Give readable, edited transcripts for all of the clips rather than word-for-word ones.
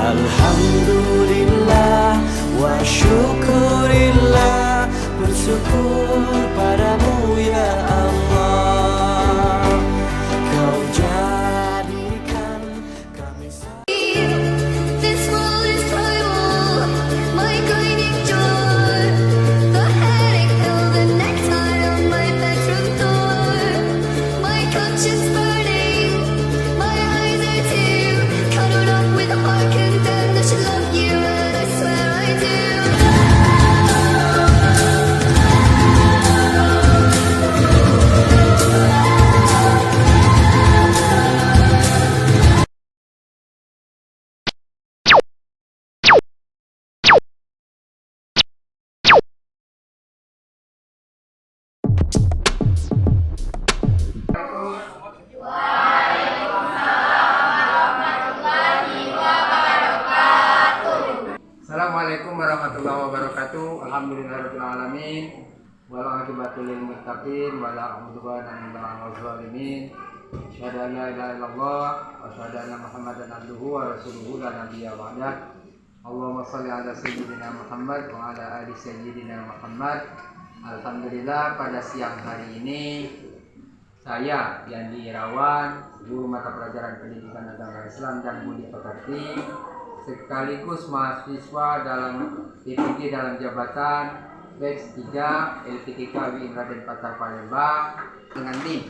Alhamdulillah wa syukurillah, bersyukur padamu ya Allah. Kau jadikan kami This world is primal, my guiding joy. The headache pill, the necktie on my bedroom door. My conscience burning, my eyes are too cuddled up with a heart condemned. I should love you and I swear I do. Assalamualaikum warahmatullahi wabarakatuh. Alhamdulillahirabbil alamin. Wal aqibatu lil muttaqin wala udwana illa 'alal zalimin. Asyhadu an la ilaha illallah wa asyhadu anna Muhammadan abduhu wa rasuluhu la nabiyya ba'dah. Allahumma shalli ala sayyidina Muhammad wa ala ali sayyidina Muhammad. Alhamdulillah, pada siang hari ini saya Yandi Irawan, guru mata pelajaran pendidikan agama Islam dan budi pekerti, sekaligus mahasiswa dalam PPG dalam jabatan batch 3 LPTK WI Raden Patah Palembang dengan NIM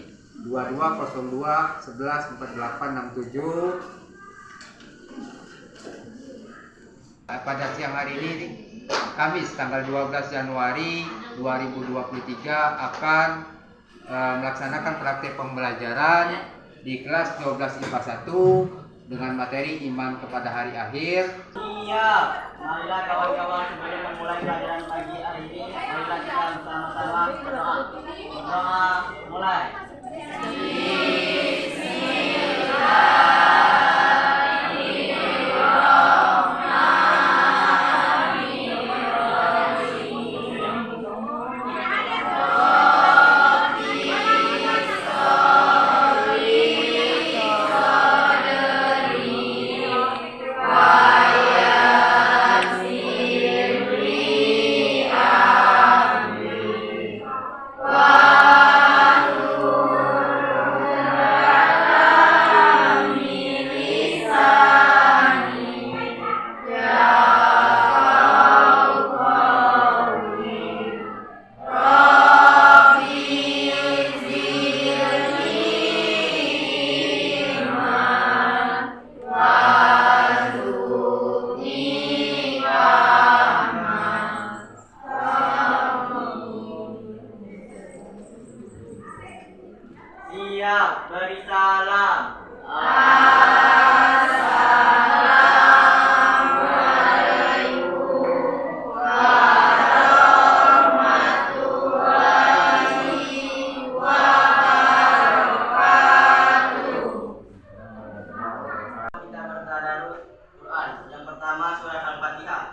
2202114867. Pada siang hari ini, Kamis tanggal 12 Januari 2023 akan melaksanakan praktek pembelajaran di kelas 12 IPA 1 dengan materi iman kepada hari akhir. Iya, marilah kawan-kawan sebelum memulai pelajaran pagi hari ini, marilah kita bersama-sama berdoa. Berdoa, mulai. Siap, beri salam. Kita bertadarus Quran. Yang pertama surat Al-Fatihah.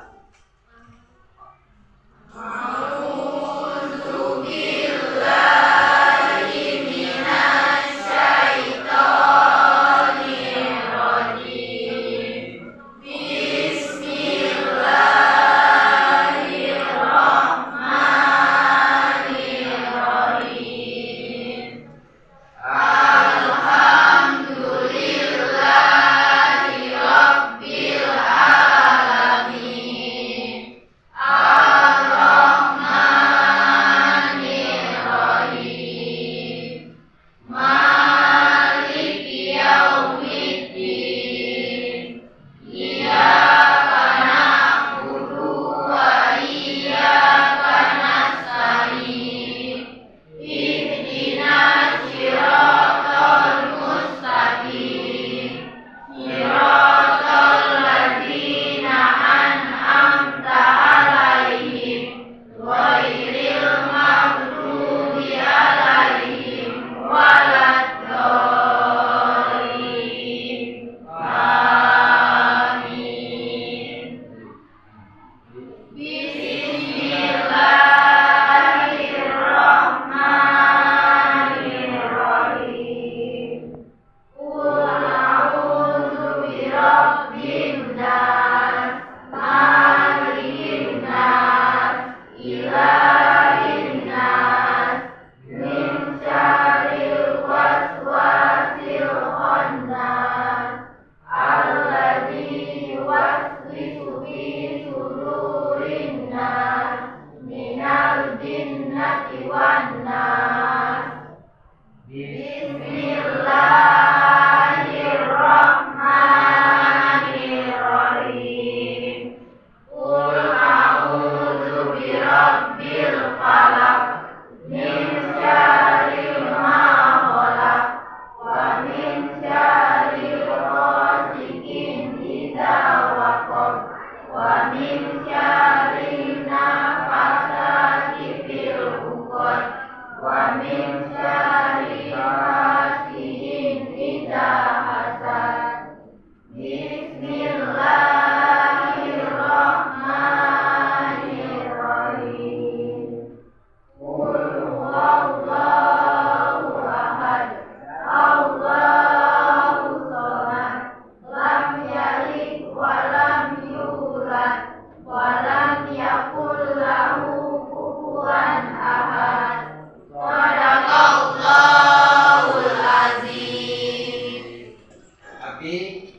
Abi,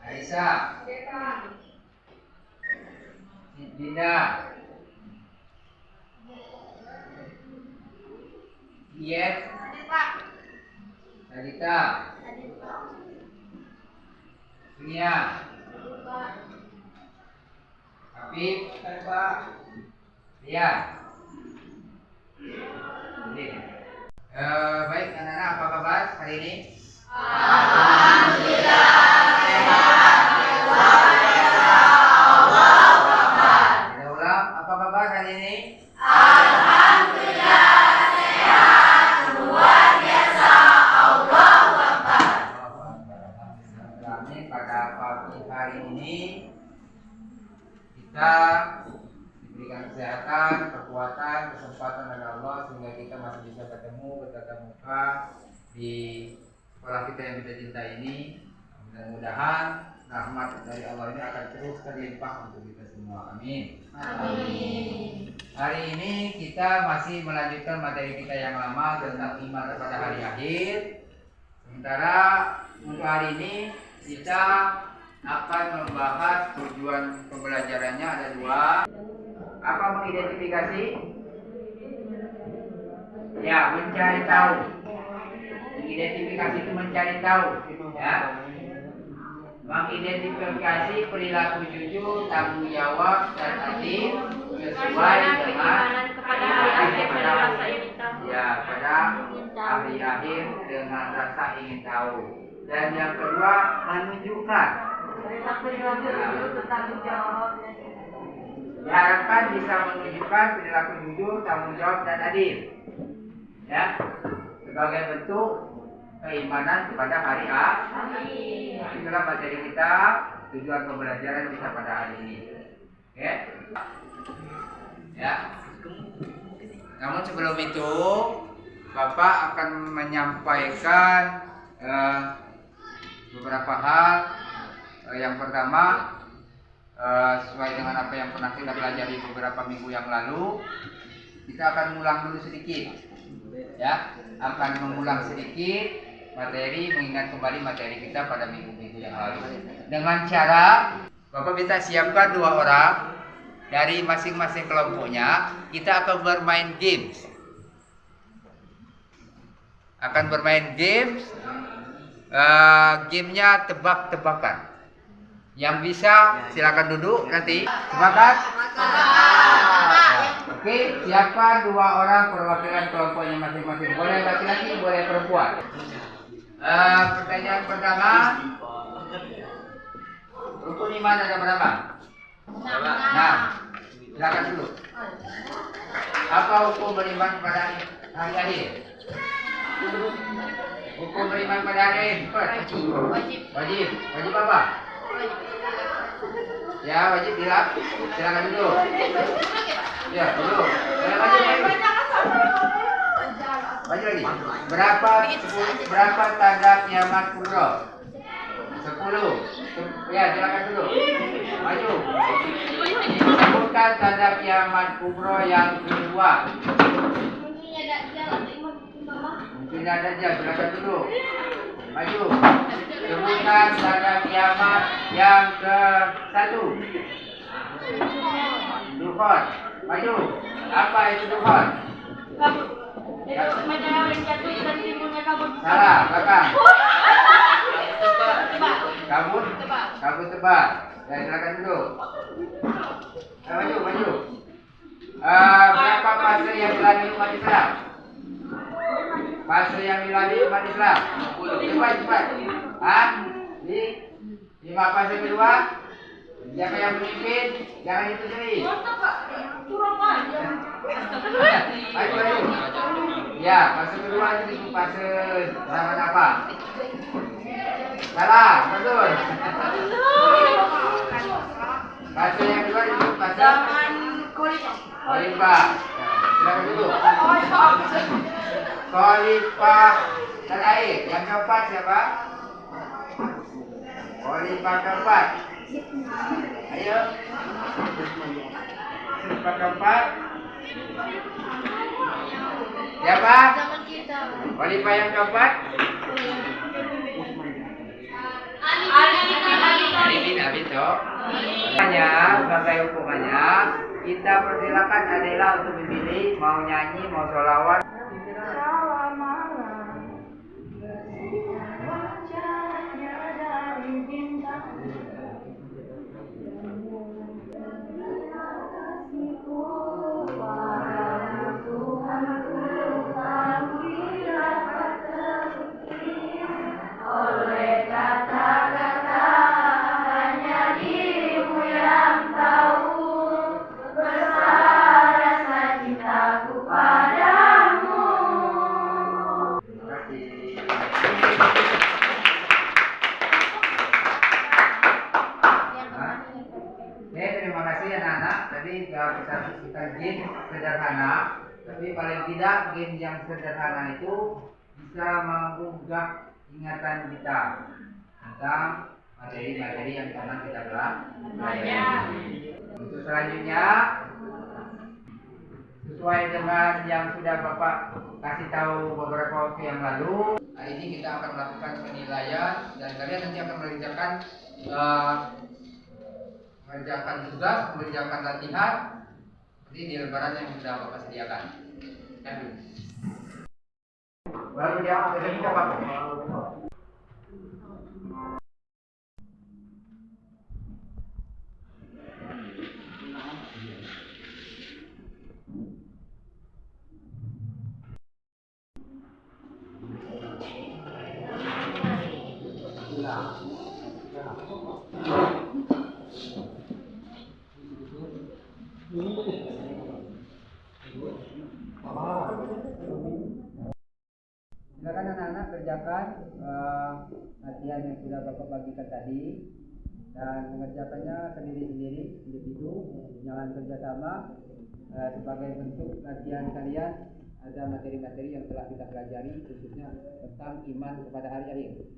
Aisyah, Dinda, Iyet, Salita, Dunia, Habib, Ria. Baik anak-anak, apa kabar hari ini? Kita ulang, apa kabar hari ini? Alhamdulillah. Pada pagi hari ini kita diberikan kesehatan, kekuatan, kesempatan dari Allah sehingga kita masih bisa bertemu bertatap muka di sekolah kita yang kita cinta ini. Mudah-mudahan rahmat dari Allah ini akan terus terlimpah untuk kita semua. Amin. Amin. Hari ini kita masih melanjutkan materi kita yang lama tentang iman kepada hari akhir. Sementara untuk hari ini kita akan membahas tujuan pembelajarannya ada dua. Apa mengidentifikasi? Ya, mencari tahu. Mengidentifikasi itu mencari tahu, ya. Mengidentifikasi perilaku jujur, tanggung jawab dan adil sesuai dengan kepada ahli rasa ingin tahu. Ya, pada ahli akhir dengan rasa ingin tahu. Dan yang kedua menunjukkan. Diharapkan bisa menunjukkan perilaku jujur, tanggung jawab dan adil. Ya, sebagai bentuk keimanan kepada hari akhir. Itulah materi kita, tujuan pembelajaran kita pada hari ini. Oke? Ya. Namun sebelum itu, Bapak akan menyampaikan beberapa hal. Yang pertama, sesuai dengan apa yang pernah kita pelajari beberapa minggu yang lalu, kita akan mengulang dulu sedikit. Ya, akan mengulang sedikit materi, mengingat kembali materi kita pada minggu-minggu yang lalu. Dengan cara Bapak minta siapkan 2 orang dari masing-masing kelompoknya. Kita akan bermain games. Gamenya tebak-tebakan. Yang bisa silakan duduk nanti. Sepakat? Oke, siapkan 2 orang perwakilan kelompoknya masing-masing. Boleh laki-laki, boleh perempuan. Pertanyaan pertama. Rukun iman ada berapa? 6. Silakan dulu. Apa hukum beriman pada hari akhir? Hukum beriman pada hari akhir? Wajib. Wajib apa? Ya, wajib bilang. Silakan duduk. Ya, duduk. Maju lagi. Berapa tanda kiamat kubra? 10. Ya, silakan duduk. Maju. Sebutkan tanda kiamat kubra yang kedua. Mungkin ada aja, silakan duduk. Maju. Sebutkan tanda kiamat yang ke-1. Dukhon. Maju. Apa itu dukhon? Itu matahari jatuh dan timbulnya kabut. Salah, belakang. Kabut tebal. Ya, silakan duduk. Maju. Berapa fase yang dilalui umat Islam? Fase yang dilalui umat Islam? Cepat. 5 fase kedua? Siapa yang memimpin? Jangan itu sendiri. Kurang aja. Ayo, ayo. Ya, fase kedua itu disebut fase zaman apa? Salah, betul. Fase yang kedua disebut fase Zaman kulit. Khalifah. Silakan dulu. Khalifah terakhir. Yang keempat siapa? Khalifah keempat. Ayo. Khalifah keempat. Siapa? Zaman kita. Khalifah yang keempat? Ali bin Abi Thalib. Hukumannya, sebagai hukumannya, kita persilakan adalah untuk memilih mau nyanyi, mau sholawat. Terima kasih anak-anak. Tadi kita game sederhana, tapi paling tidak game yang sederhana itu bisa menggugah ingatan kita tentang materi-materi yang pernah kita pelajari. Untuk selanjutnya, sesuai dengan yang sudah Bapak kasih tahu beberapa waktu yang lalu, hari ini kita akan melakukan penilaian dan kalian nanti akan mengerjakan tugas, mengerjakan latihan di lembaran yang sudah Bapak sediakan. Baru dia kita Bapak. Silakan anak-anak kerjakan latihan yang sudah Bapak bagikan tadi dan mengerjakannya sendiri-sendiri, individu, jangan kerjasama. Sebagai bentuk latihan kalian ada materi-materi yang telah kita pelajari khususnya tentang iman kepada hari akhir.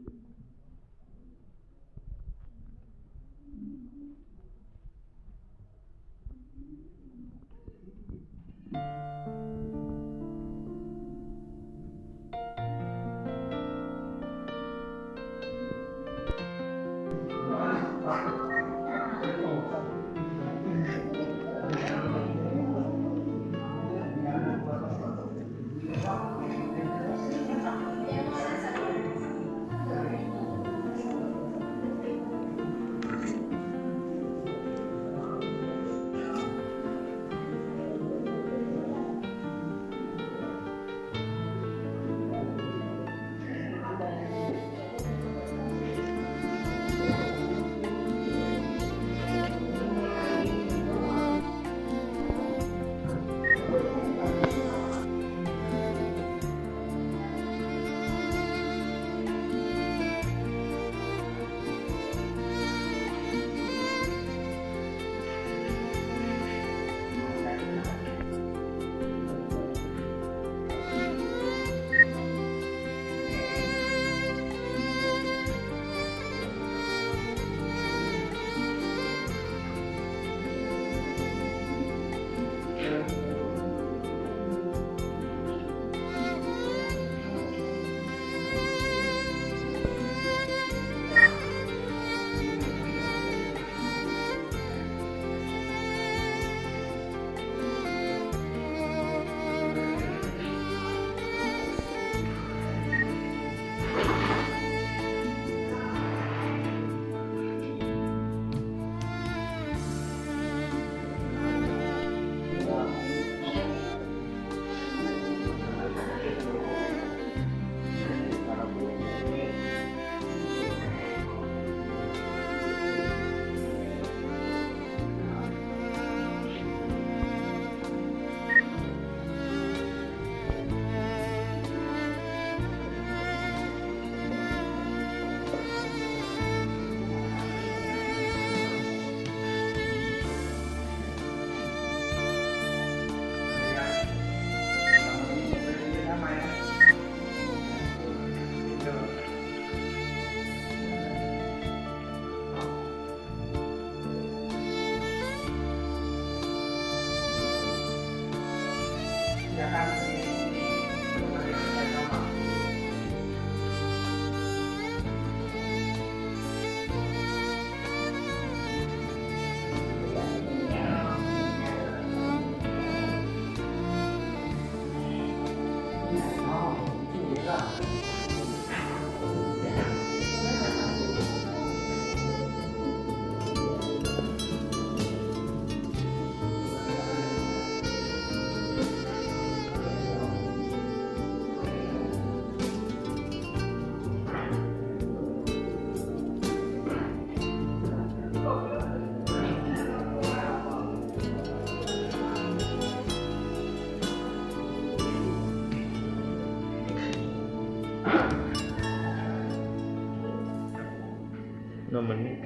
menit.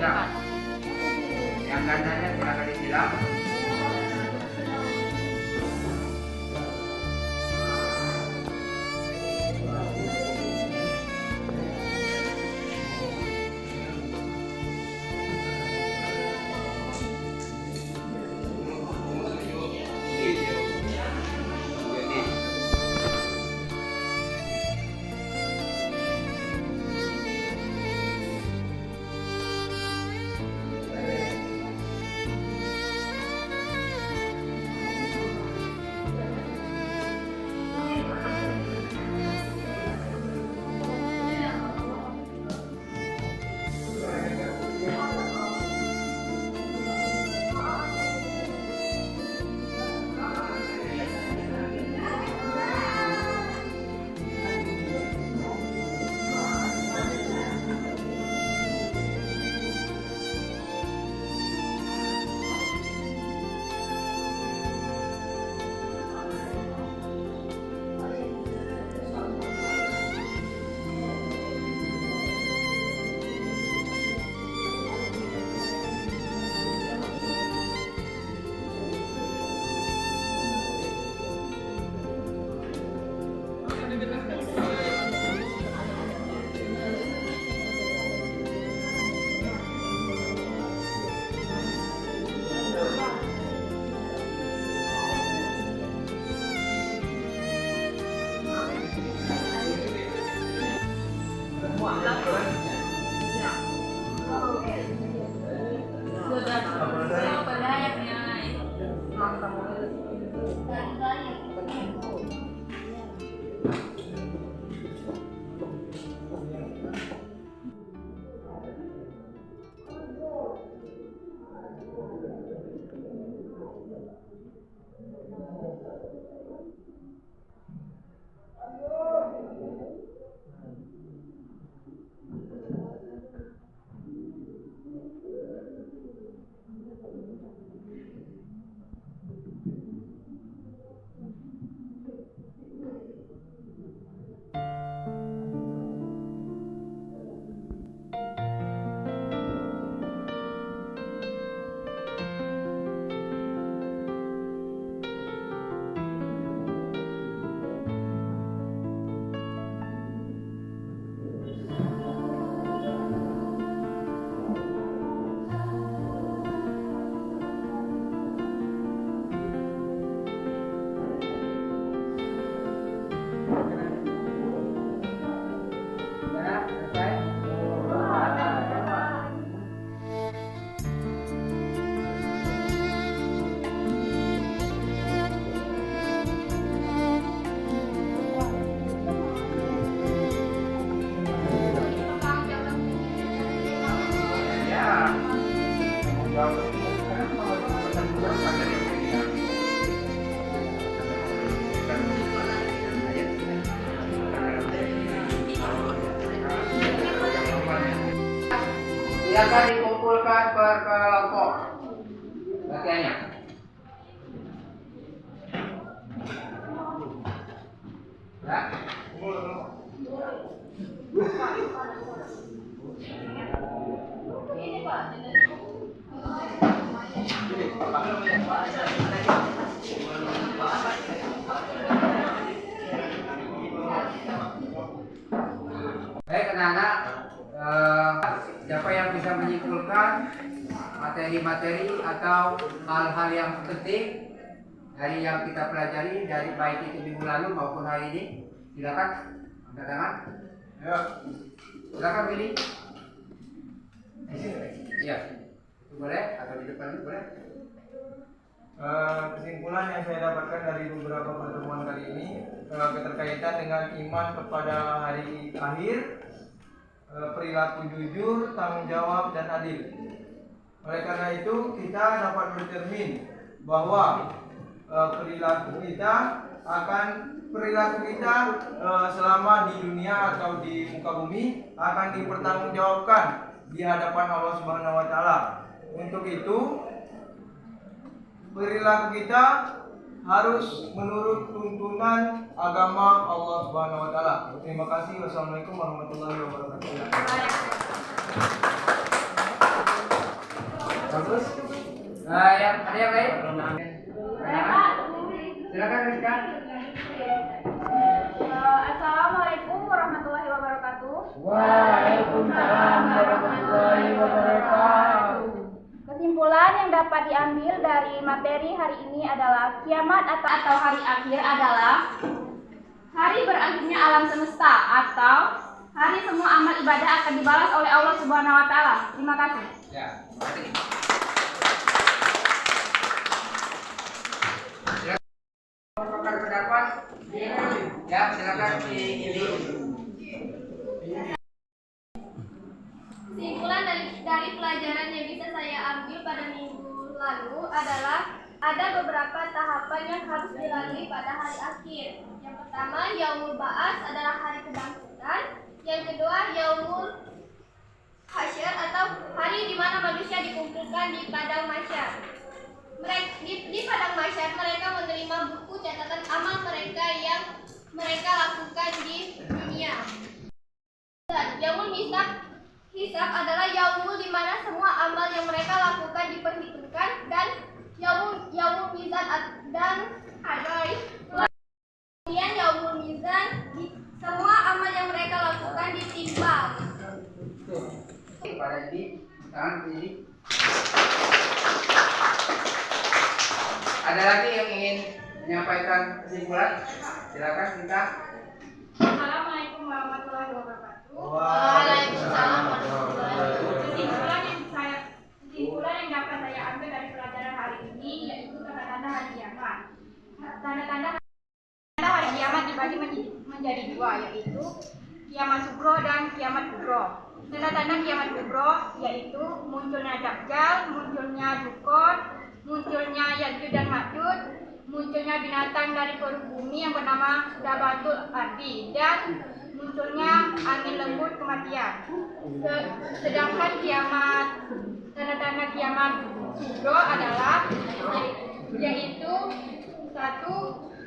Siram. Yang gandanya silakan disiram. Silakan dikumpulkan per kelompok latihannya. Ya. Baik anak-anak, siapa yang bisa menyimpulkan materi-materi atau hal-hal yang penting dari yang kita pelajari dari baik itu minggu lalu maupun hari ini? Silakan angkat tangan. Ya. Silakan Willy. Iya. Boleh atau di depan boleh? Kesimpulan yang saya dapatkan dari beberapa pertemuan kali ini keterkaitan dengan iman kepada hari akhir, perilaku jujur, tanggung jawab dan adil. Oleh karena itu kita dapat bercermin bahwa perilaku kita selama di dunia atau di muka bumi akan dipertanggungjawabkan di hadapan Allah Subhanahu wa taala. Untuk itu perilaku kita harus menurut tuntunan agama Allah Subhanahu wa taala. Terima kasih. Wassalamualaikum warahmatullahi wabarakatuh. Bagus. Yang ada yang lain? Silakan Rizka. Assalamualaikum warahmatullahi wabarakatuh. Waalaikumsalam warahmatullahi wabarakatuh. Kesimpulan yang dapat diambil dari materi hari ini adalah kiamat atau hari akhir adalah hari berakhirnya alam semesta atau hari semua amal ibadah akan dibalas oleh Allah Subhanahu wa taala. Terima kasih. Ya, terima kasih. Silakan pendapat. Ya, silakan ini. Kesimpulan dari pelajaran yang bisa saya ambil pada minggu lalu adalah ada beberapa tahapan yang harus dilalui pada hari akhir. Yang pertama, Yaumul Ba'ats adalah hari kebangkitan. Yang kedua, Yaumul Hasyr atau hari di mana manusia dikumpulkan di padang mahsyar. Di padang mahsyar mereka menerima buku catatan amal mereka yang mereka lakukan di dunia. Dan Yaumul Hisab adalah yaumul di mana semua amal yang mereka lakukan diperhitungkan, dan yaumul mizan dan hadai. Kemudian yaumul mizan semua amal yang mereka lakukan ditimbang. Pada ini, tangan ini. Ada lagi yang ingin menyampaikan kesimpulan? Silakan kita. Assalamualaikum warahmatullahi wabarakatuh. Waalaikumsalam warahmatullahi wabarakatuh. Kesimpulan yang dapat saya ambil dari pelajaran hari ini yaitu tanda-tanda hari kiamat. Tanda-tanda hari kiamat dibagi menjadi dua, yaitu kiamat sugro dan kiamat kubro. Tanda-tanda kiamat kubro yaitu munculnya Dajjal, munculnya Dukun, munculnya Ya'juj dan Ma'juj, munculnya binatang dari perut bumi yang bernama Dabatul Ardi, dan munculnya angin lembut kematian. Sedangkan tanda-tanda kiamat kubro adalah yaitu 1.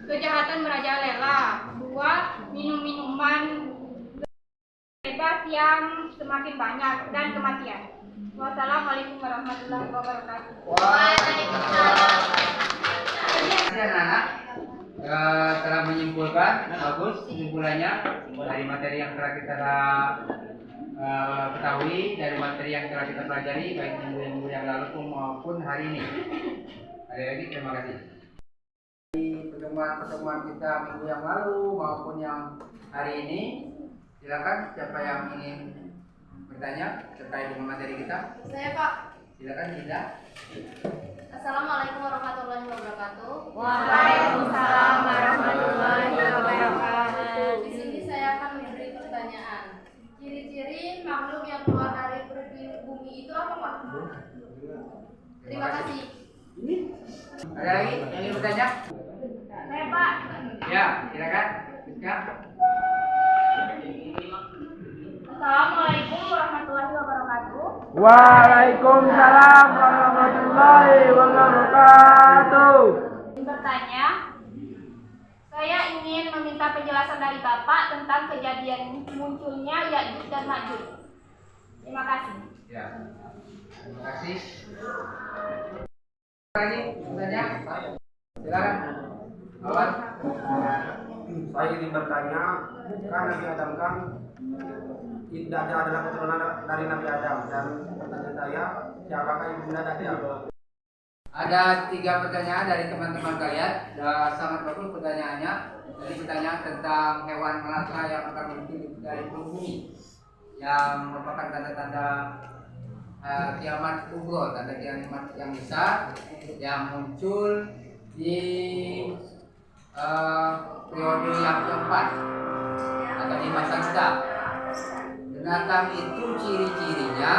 Kejahatan merajalela, 2. Minum-minuman bebas yang semakin banyak, dan kematian. Wassalamualaikum warahmatullahi wabarakatuh. Waalaikumsalam. Anak-anak telah menyimpulkan bagus kesimpulannya dari materi yang telah kita ketahui, dari materi yang telah kita pelajari baik minggu yang lalu maupun hari ini. Ada lagi, terima kasih. Di pertemuan kita minggu yang lalu maupun yang hari ini, silakan siapa yang ingin bertanya terkait dengan materi kita. Saya, Pak. Silakan Dinda. Assalamualaikum warahmatullahi wabarakatuh. Waalaikumsalam warahmatullahi wabarakatuh. Di sini saya akan memberi pertanyaan. Ciri-ciri makhluk yang keluar dari perut bumi itu apa, Pak? Terima kasih. Ada lagi yang ingin bertanya? Saya, Pak. Ya, silakan. Rizka. Assalamualaikum warahmatullahi wabarakatuh. Waalaikumsalam warahmatullahi wabarakatuh. Bertanya, saya ingin meminta penjelasan dari Bapak tentang kejadian munculnya Ya'juj dan Ma'juj. Terima kasih. Ya, terima kasih. Lagi bertanya? Silakan. Awan. Saya ingin bertanya, kan Nabi Adam kan Dajjal adalah keturunan dari Nabi Adam, dan pertanyaan saya, siapakah ibunda Dajjal? Ada 3 pertanyaan dari teman-teman kalian. Sangat bagus pertanyaannya. Jadi pertanyaan tentang hewan melata yang akan muncul dari bumi, yang merupakan tanda-tanda kiamat kubro, tanda kiamat yang besar yang muncul di periode yang keempat atau di masa kita. Binatang itu ciri-cirinya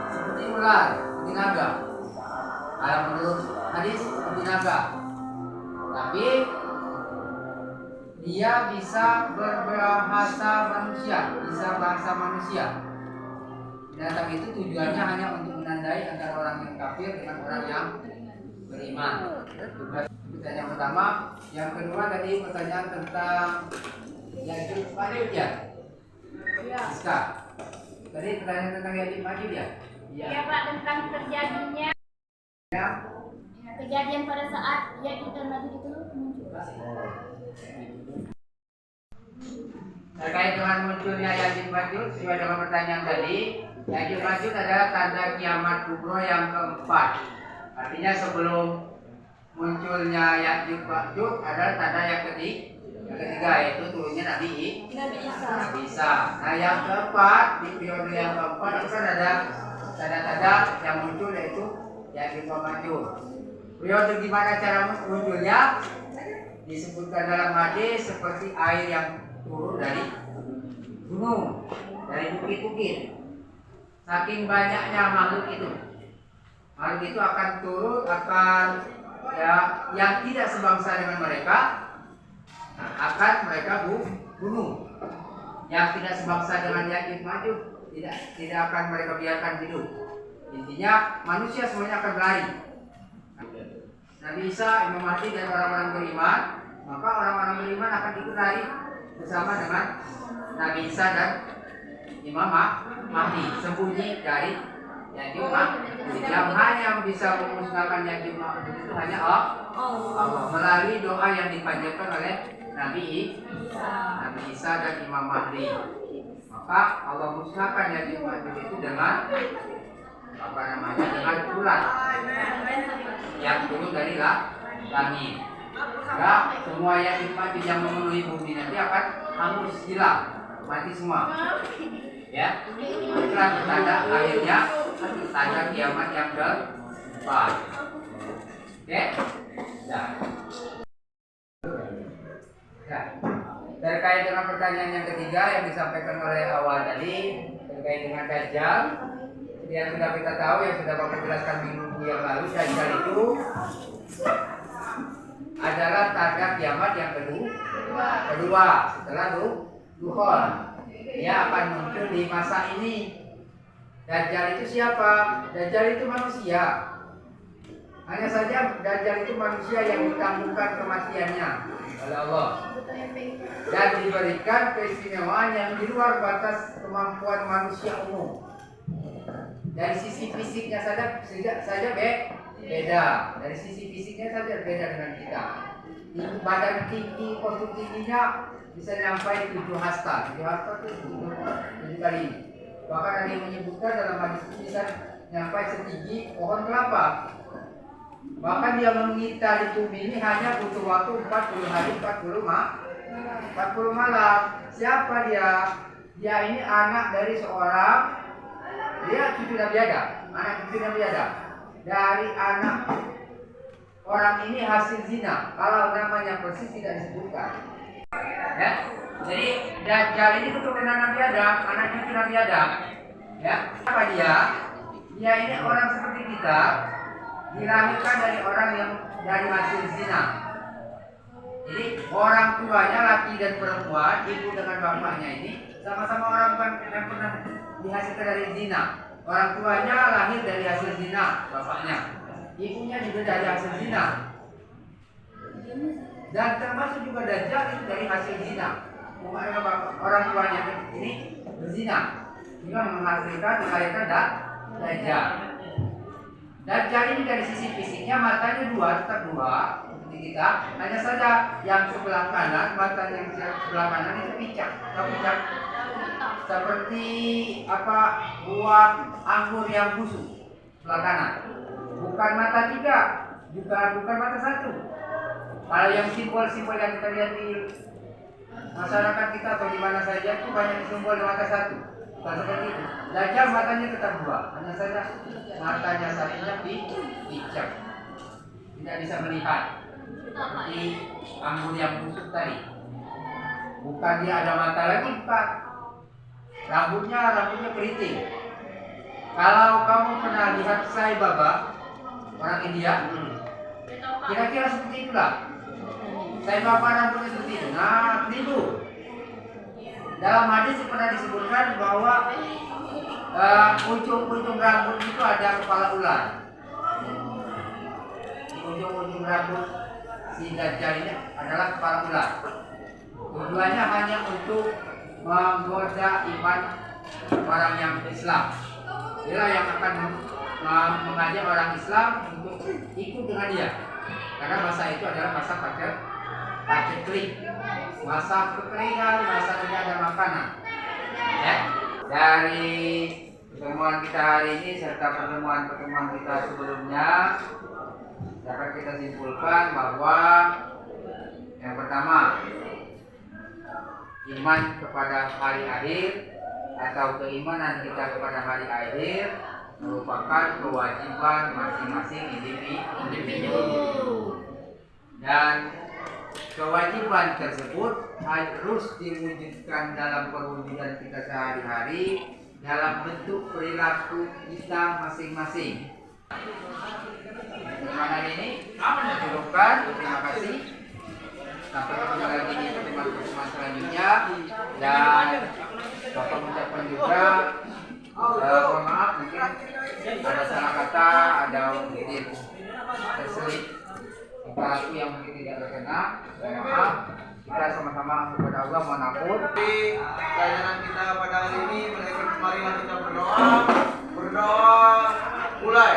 seperti ular, seperti naga. Kalau menurut hadis seperti naga, tapi dia bisa berbahasa manusia, bisa bahasa manusia. Binatang itu tujuannya hanya untuk menandai antara orang yang kafir dengan orang yang beriman. Pertanyaan yang pertama, yang kedua tadi pertanyaan tentang Ya'juj Ma'juj ya. Siska. Tadi pertanyaan tentang Ya'juj Ma'juj ya. Ya Pak, tentang terjadinya Ya. kejadian pada saat Ya'juj dan Ma'juj itu muncul. Terkait dengan munculnya Ya'juj Ma'juj, sesuai dengan pertanyaan tadi, Ya'juj Ma'juj adalah tanda kiamat kubro yang keempat. Artinya sebelum munculnya Ya'juj Ma'juj adalah tanda yang ketiga, yaitu turunnya Nabi Isa. Nah yang keempat, di periode yang keempat itu kan ada tanda-tanda yang muncul yaitu Ya'juj Ma'juj. Periode gimana cara munculnya? Disebutkan dalam hadis seperti air yang turun dari gunung, dari bukit-bukit. Saking banyaknya makhluk itu akan turun, yang tidak sebangsa dengan mereka akan mereka bunuh. Yang tidak sebangsa dengan Ya'juj Ma'juj tidak akan mereka biarkan hidup. Intinya manusia semuanya akan berlari. Nabi Isa, Imam Mahdi dan orang-orang beriman, maka orang-orang beriman akan ikut lari bersama dengan Nabi Isa dan Imam Mahdi, sembunyi dari Ya'juj Ma'juj. Yang hanya bisa memusnahkan Ya'juj Ma'juj itu hanya Allah melalui doa yang dipanjatkan oleh Nabi Isa dan Imam Mahdi. Maka Allah musnahkan Ya'juj Ma'juj itu dengan dengan ular yang turun dari langit. Ya, semua Ya'juj Ma'juj yang memenuhi bumi nanti akan hangus, hilang, mati semua. Ya, itulah tanda akhirnya tanda kiamat yang keempat. Oke, ya. Ya. Terkait dengan pertanyaan yang ketiga yang disampaikan oleh awal tadi terkait dengan Dajjal, yang sudah kita tahu, yang sudah Bapak jelaskan minggu yang lalu, Dajjal itu adalah tanda kiamat yang kedua setelah Dukhon. Dia akan muncul di masa ini. Dajjal itu siapa? Dajjal itu manusia. Hanya saja Dajjal itu manusia yang ditangguhkan kematiannya oleh Allah dan diberikan keistimewaan yang di luar batas kemampuan manusia umum. Dari sisi fisiknya saja beda. Dari sisi fisiknya saja beda dengan kita. Badan tinggi, postur tingginya bisa sampai 7 hasta. 7 hasta itu 7 kali. Bahkan ada yang menyebutkan dalam hadis itu bisa sampai setinggi pohon kelapa. Bahkan dia mengita di bumi ini hanya butuh waktu 40 hari 40 malam. Siapa dia? Dia ini anak dari seorang, dia cucu Nabi Adam, anak cucu Nabi Adam. Dari anak orang ini hasil zina. Kalau namanya persis tidak disebutkan. Ya, jadi Dajjal ini keturunan Nabi Adam, anak cucu Nabi Adam. Ya, apa dia? Dia ini orang seperti kita, dilahirkan dari orang yang dari hasil zina. Jadi orang tuanya laki dan perempuan, ibu dengan bapaknya ini sama-sama orang yang pernah dihasilkan dari zina. Orang tuanya lahir dari hasil zina, bapaknya. Ibunya juga dari hasil zina. Dan termasuk juga Dajjal itu dari hasil zina. Orang tuanya ini berzina, sehingga melahirkan Dajjal. Dajjal ini dari sisi fisiknya matanya tetap dua seperti kita. Hanya saja yang sebelah kanan, mata yang sebelah kanan itu picak, seperti buah anggur yang busuk sebelah kanan. Bukan mata tiga, juga bukan mata satu. Kalau yang simbol-simbol yang kita lihat di masyarakat kita atau di mana saja itu banyak simbol mata satu. Bukan seperti itu. Dajjal matanya tetap dua, hanya saja matanya satunya dicap, tidak bisa melihat seperti anggur yang busuk tadi. Bukan dia ada mata lagi, Pak. Rambutnya keriting. Kalau kamu pernah lihat Sai Baba, orang India, kira-kira seperti itulah. Sai Baba rambutnya seperti itu. Nah, itu. Dalam hadis pernah disebutkan bahwa ujung-ujung rambut itu ada kepala ular. Ujung-ujung rambut si Dajjal ini adalah kepala ular. Tujuannya hanya untuk menggoda iman orang yang Islam. Dia yang akan mengajak orang Islam untuk ikut dengan dia. Karena masa itu adalah masa paceklik, masa kekeringan, masa tidak ada makanan. Ya. Dari pertemuan kita hari ini serta pertemuan kita sebelumnya, dapat kita simpulkan bahwa yang pertama, iman kepada hari akhir atau keimanan kita kepada hari akhir merupakan kewajiban masing-masing individu. Dan kewajiban tersebut harus diwujudkan dalam perwujudan kita sehari-hari dalam bentuk perilaku kita masing-masing. Pertemuan hari ini cukupkan. Terima kasih. Sampai ketemu lagi di pertemuan selanjutnya. Dan Bapak mengucapkan juga mohon maaf mungkin ada salah kata, ada mungkin terselip perilaku yang mungkin tidak terkena. Mohon maaf. Kita sama-sama kepada Allah mohon ampun. Pelajaran kita pada hari ini, marilah kita berdoa mulai.